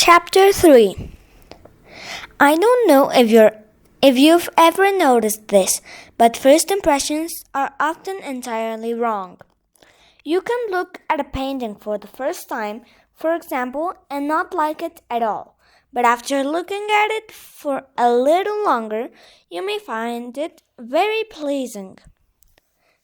Chapter 3. I don't know if you've ever noticed this, but first impressions are often entirely wrong. You can look at a painting for the first time, for example, and not like it at all. But after looking at it for a little longer, you may find it very pleasing.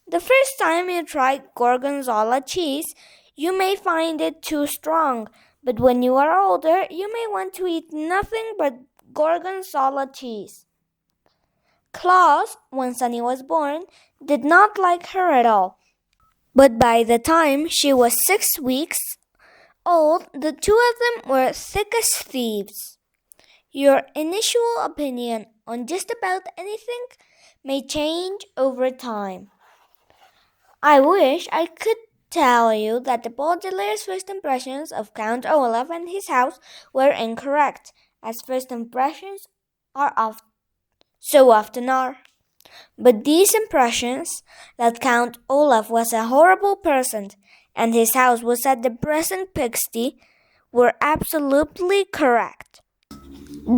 The first time you try gorgonzola cheese, you may find it too strong, but when you are older, you may want to eat nothing but gorgonzola cheese. Claus, when Sunny was born, did not like her at all, but by the time she was 6 weeks old, the two of them were thick as thieves. Your initial opinion on just about anything may change over time. I wish I could tell you that the Baudelaire's first impressions of Count Olaf and his house were incorrect, as first impressions so often are. But these impressions, that Count Olaf was a horrible person and his house was a depressing pigsty, were absolutely correct.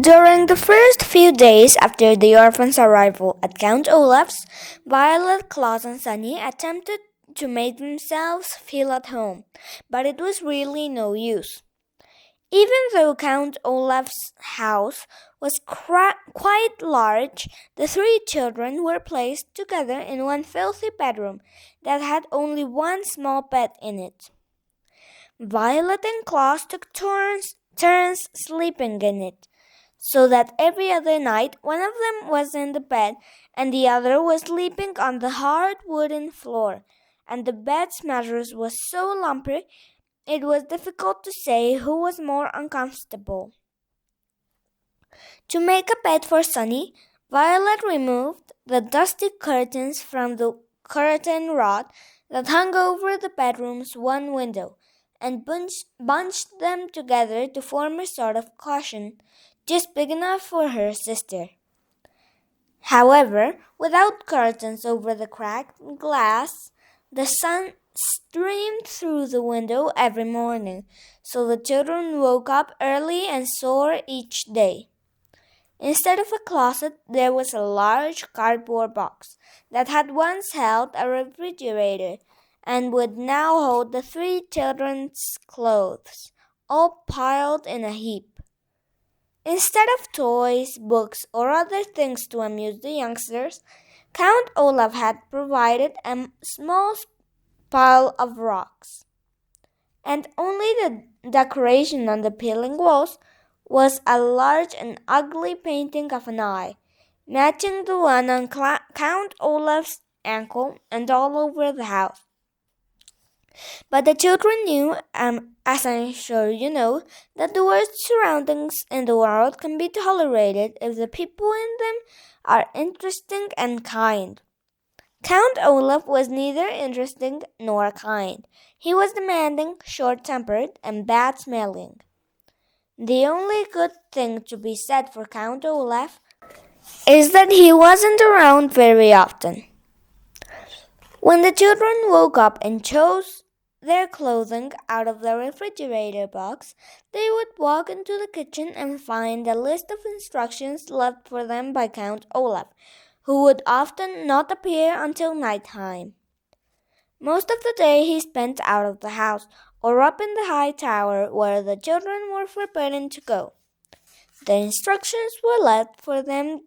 During the first few days after the orphan's arrival at Count Olaf's, Violet, Claus, and Sunny attempted to make themselves feel at home, but it was really no use. Even though Count Olaf's house was quite large, the three children were placed together in one filthy bedroom that had only one small bed in it. Violet and Claus took turns sleeping in it, so that every other night one of them was in the bed and the other was sleeping on the hard wooden floor, and the bed's mattress was so lumpy it was difficult to say who was more uncomfortable. To make a bed for Sunny, Violet removed the dusty curtains from the curtain rod that hung over the bedroom's one window and bunched them together to form a sort of cushion, just big enough for her sister. However, without curtains over the cracked glass, the sun streamed through the window every morning, so the children woke up early and sore each day. Instead of a closet, there was a large cardboard box that had once held a refrigerator and would now hold the three children's clothes, all piled in a heap. Instead of toys, books, or other things to amuse the youngsters, Count Olaf had provided a small pile of rocks, and only the decoration on the peeling walls was a large and ugly painting of an eye, matching the one on Count Olaf's ankle and all over the house. But the children knew, as I'm sure you know, that the worst surroundings in the world can be tolerated if the people in them are interesting and kind. Count Olaf was neither interesting nor kind. He was demanding, short-tempered, and bad-smelling. The only good thing to be said for Count Olaf is that he wasn't around very often. When the children woke up and chose their clothing out of the refrigerator box, they would walk into the kitchen and find a list of instructions left for them by Count Olaf, who would often not appear until night-time. Most of the day he spent out of the house, or up in the high tower where the children were forbidden to go. The instructions he left for them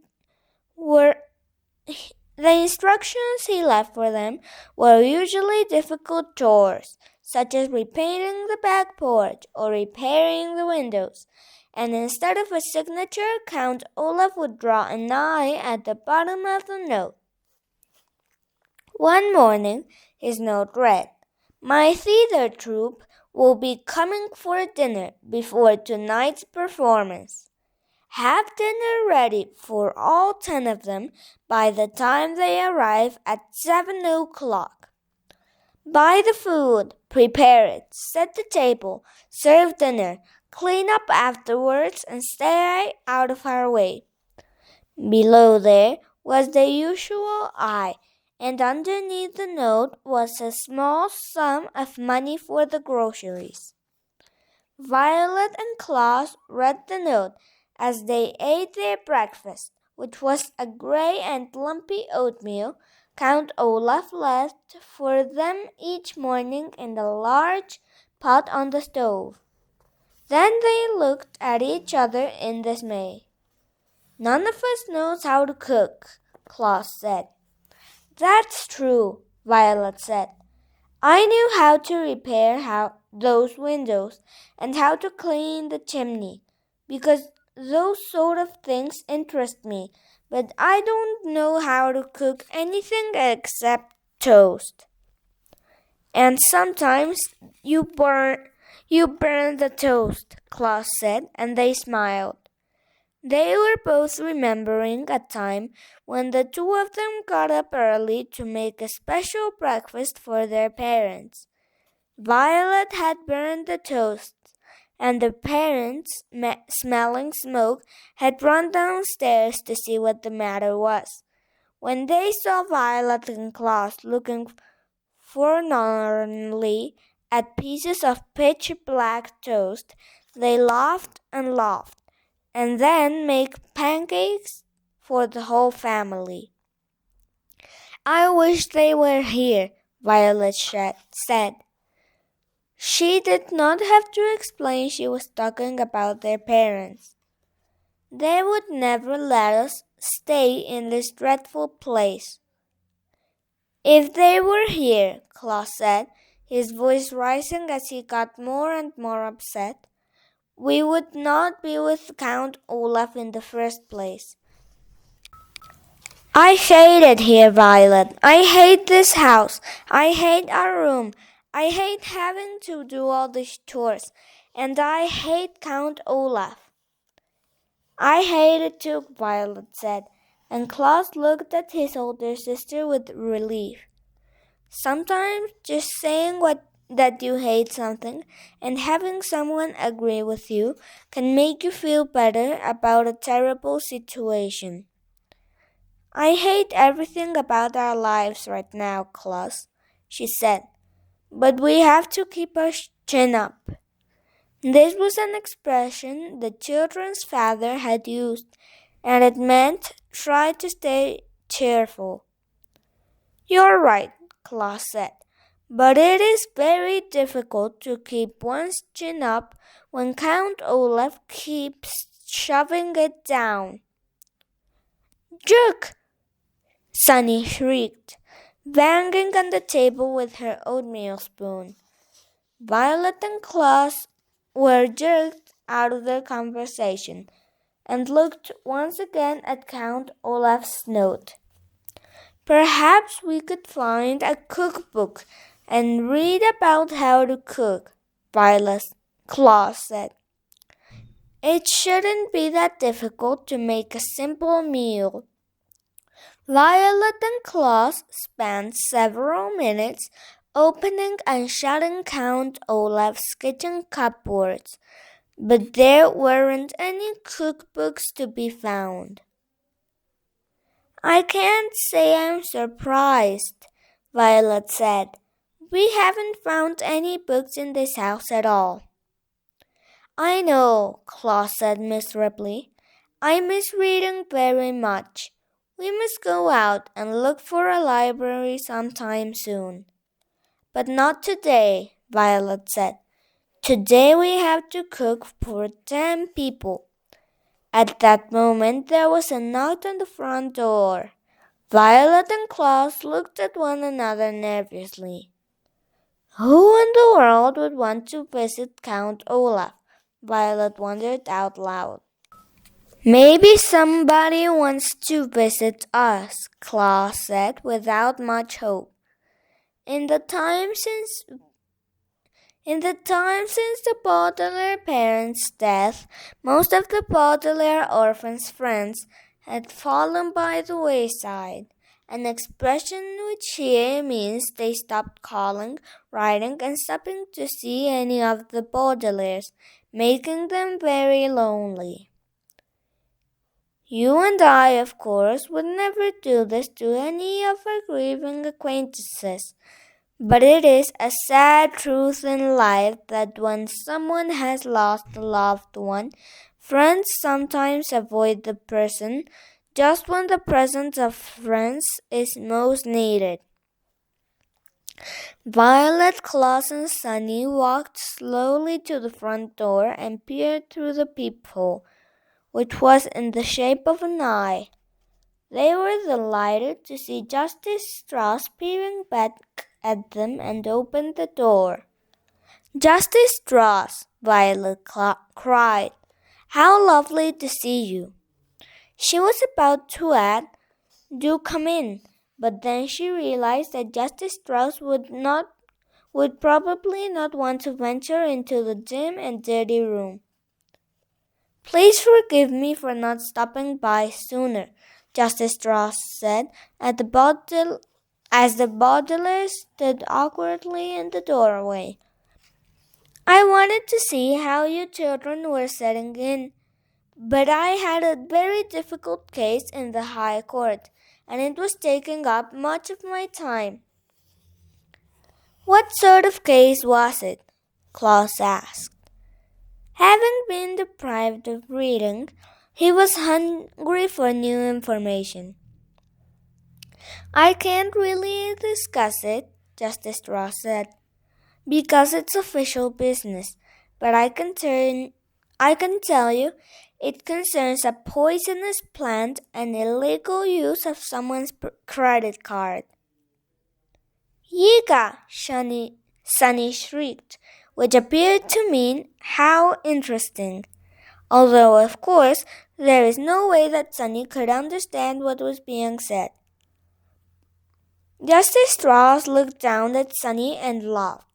were usually difficult chores, such as repainting the back porch or repairing the windows, and instead of a signature, Count Olaf would draw an eye at the bottom of the note. One morning, his note read, "My theater troupe will be coming for dinner before tonight's performance. Have dinner ready for all 10 of them by the time they arrive at 7 o'clock. Buy the food, prepare it, set the table, serve dinner, clean up afterwards, and stay out of our way." Below there was the usual "I," and underneath the note was a small sum of money for the groceries. Violet and Klaus read the note as they ate their breakfast, which was a gray and lumpy oatmeal Count Olaf left for them each morning in the large pot on the stove. Then they looked at each other in dismay. "None of us knows how to cook," Klaus said. "That's true," Violet said. "I knew how to repair those windows and how to clean the chimney, because those sort of things interest me, but I don't know how to cook anything except toast." "And sometimes you burn the toast," Klaus said, and they smiled. They were both remembering a time when the two of them got up early to make a special breakfast for their parents. Violet had burned the toast, and the parents, smelling smoke, had run downstairs to see what the matter was. When they saw Violet and Klaus looking forlornly at pieces of pitch-black toast, they laughed and laughed, and then made pancakes for the whole family. "I wish they were here," Violet said. She did not have to explain she was talking about their parents. "They would never let us stay in this dreadful place." "If they were here," Klaus said, his voice rising as he got more and more upset, "we would not be with Count Olaf in the first place." "I hate it here, Violet. I hate this house. I hate our room. I hate having to do all these chores. And I hate Count Olaf." "I hate it too," Violet said, and Klaus looked at his older sister with relief. Sometimes just saying that you hate something and having someone agree with you can make you feel better about a terrible situation. "I hate everything about our lives right now, Klaus," she said, "but we have to keep our chin up." This was an expression the children's father had used, and it meant try to stay cheerful. "You're right," Klaus said, "but it is very difficult to keep one's chin up when Count Olaf keeps shoving it down." "Jerk!" Sunny shrieked, banging on the table with her oatmeal spoon. Violet and Klaus were jerked out of their conversation and looked once again at Count Olaf's note. "Perhaps we could find a cookbook and read about how to cook," Klaus said. "It shouldn't be that difficult to make a simple meal." Violet and Klaus spent several minutes opening and shutting Count Olaf's kitchen cupboards, but there weren't any cookbooks to be found. "I can't say I'm surprised," Violet said. "We haven't found any books in this house at all." "I know," Klaus said miserably. "I miss reading very much. We must go out and look for a library sometime soon." "But not today," Violet said. "Today we have to cook for 10 people. At that moment there was a knock on the front door. Violet and Klaus looked at one another nervously. Who in the world would want to visit Count Olaf? Violet wondered out loud. "Maybe somebody wants to visit us," Klaus said without much hope. In the time since the Baudelaire parents' death, most of the Baudelaire orphans' friends had fallen by the wayside, an expression which here means they stopped calling, writing, and stopping to see any of the Baudelaires, making them very lonely. You and I, of course, would never do this to any of our grieving acquaintances, But it is a sad truth in life that when someone has lost a loved one, friends sometimes avoid the person just when the presence of friends is most needed. Violet, Claus, and Sunny walked slowly to the front door and peered through the peephole, which was in the shape of an eye. They were delighted to see Justice Strauss peering back at them and opened the door. Justice Strauss, Violet cried. How lovely to see you. She was about to add, do come in, but then she realized that Justice Strauss would probably not want to venture into the dim and dirty room. Please forgive me for not stopping by sooner, Justice Strauss said as the Baudelaire stood awkwardly in the doorway. I wanted to see how you children were setting in, but I had a very difficult case in the High Court, and it was taking up much of my time. What sort of case was it? Claus asked. Having been deprived of reading, he was hungry for new information. I can't really discuss it, Justice Ross said, because it's official business, but I can tell you it concerns a poisonous plant and illegal use of someone's credit card. Yiga! Sunny shrieked, which appeared to mean, how interesting. Although, of course, there is no way that Sunny could understand what was being said. Justice Strauss looked down at Sunny and laughed.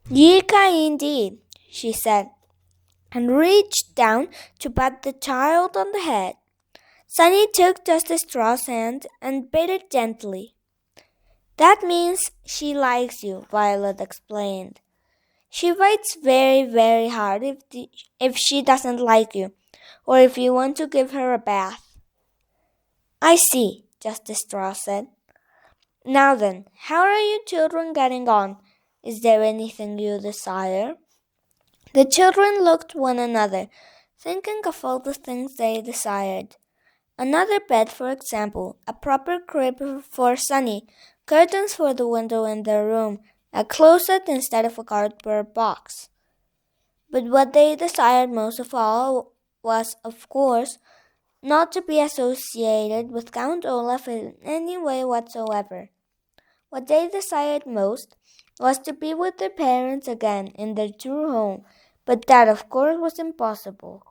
Yika indeed, she said, and reached down to pat the child on the head. Sunny took Justice Strauss' hand and bit it gently. That means she likes you, Violet explained. She fights very, very hard if she doesn't like you, or if you want to give her a bath. I see, Justice Strauss said. Now then, how are you children getting on? Is there anything you desire? The children looked one another, thinking of all the things they desired. Another bed, for example, a proper crib for Sunny, curtains for the window in their room, a closet instead of a cardboard box. But what they desired most of all was, of course, not to be associated with Count Olaf in any way whatsoever. What they desired most was to be with their parents again in their true home, but that of course was impossible.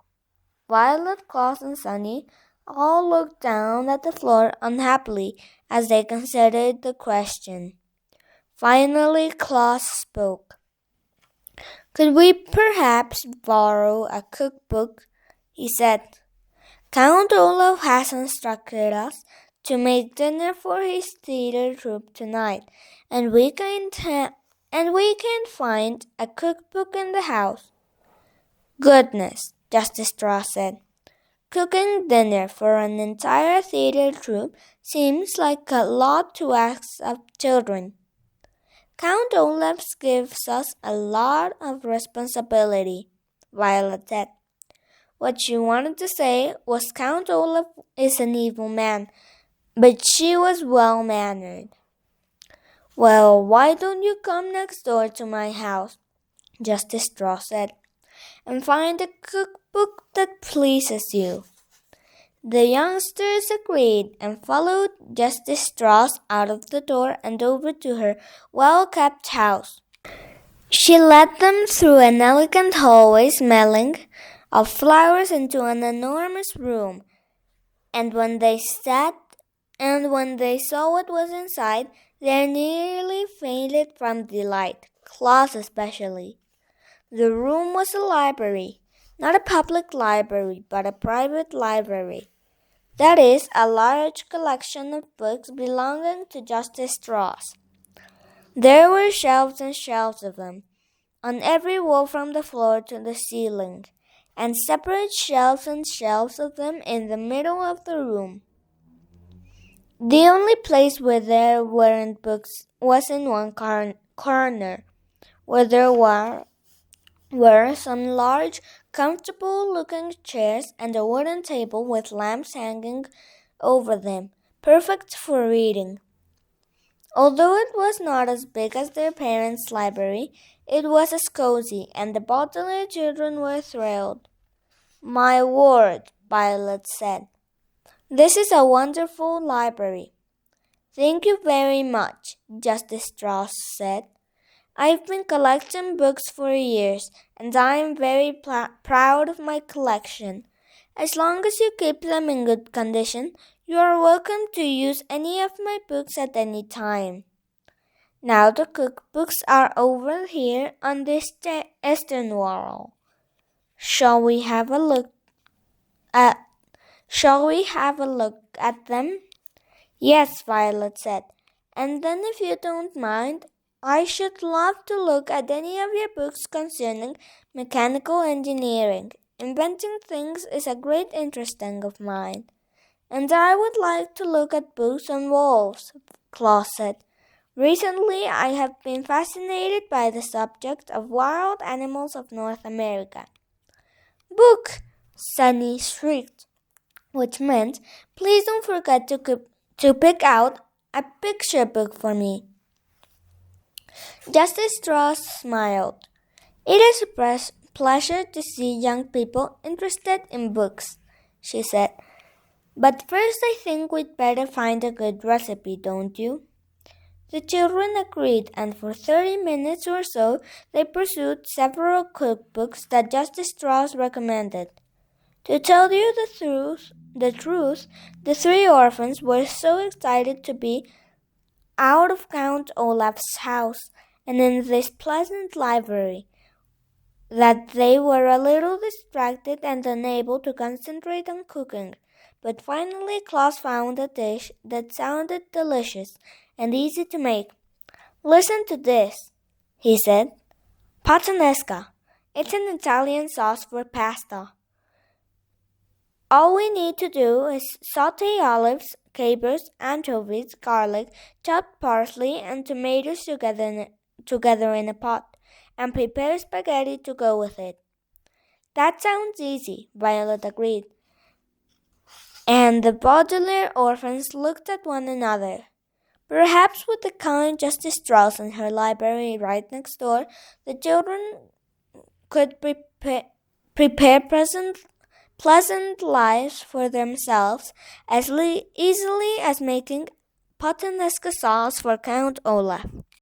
Violet, Claus, and Sunny all looked down at the floor unhappily as they considered the question. Finally, Claus spoke. Could we perhaps borrow a cookbook? He said. Count Olaf has instructed us to make dinner for his theater troupe tonight, and we can't find a cookbook in the house. Goodness, Justice Strauss said. Cooking dinner for an entire theater troupe seems like a lot to ask of children. Count Olaf gives us a lot of responsibility, Violet said. What she wanted to say was Count Olaf is an evil man, but she was well-mannered. Well, why don't you come next door to my house, Justice Strauss said, and find a cookbook that pleases you. The youngsters agreed and followed Justice Strauss out of the door and over to her well-kept house. She led them through an elegant hallway smelling of flowers into an enormous room, and when they saw what was inside, they nearly fainted from delight, Claus especially. The room was a library, not a public library, but a private library. That is, a large collection of books belonging to Justice Strauss. There were shelves and shelves of them, on every wall from the floor to the ceiling, and separate shelves and shelves of them in the middle of the room. The only place where there weren't books was in one corner, where there were some large, comfortable-looking chairs and a wooden table with lamps hanging over them, perfect for reading. Although it was not as big as their parents' library, it was as cozy, and the Baudelaire children were thrilled. "My word," Violet said. "This is a wonderful library." "Thank you very much," Justice Strauss said. "I've been collecting books for years, and I am very proud of my collection. As long as you keep them in good condition, you are welcome to use any of my books at any time. Now the cookbooks are over here on this eastern wall. Shall we have a look at them?" "Yes," Violet said. "And then if you don't mind, I should love to look at any of your books concerning mechanical engineering. Inventing things is a great interest of mine." "And I would like to look at books on wolves," Claus said. "Recently I have been fascinated by the subject of wild animals of North America." "Book!" Sunny shrieked, which meant, "Please don't forget to pick out a picture book for me." Justice Strauss smiled. "It is a pleasure to see young people interested in books," she said. "But first I think we'd better find a good recipe, don't you?" The children agreed, and for 30 minutes or so they pursued several cookbooks that Justice Strauss recommended. To tell you the truth, the three orphans were so excited to be out of Count Olaf's house and in this pleasant library that they were a little distracted and unable to concentrate on cooking. But finally Claus found a dish that sounded delicious and easy to make. "Listen to this," he said. "Puttanesca. It's an Italian sauce for pasta. All we need to do is saute olives, capers, anchovies, garlic, chopped parsley, and tomatoes together in a pot, and prepare spaghetti to go with it." "That sounds easy," Violet agreed. And the Baudelaire orphans looked at one another. Perhaps with the kind Justice Strauss in her library right next door, the children could prepare pleasant lives for themselves as easily as making Puttanesca sauce for Count Olaf.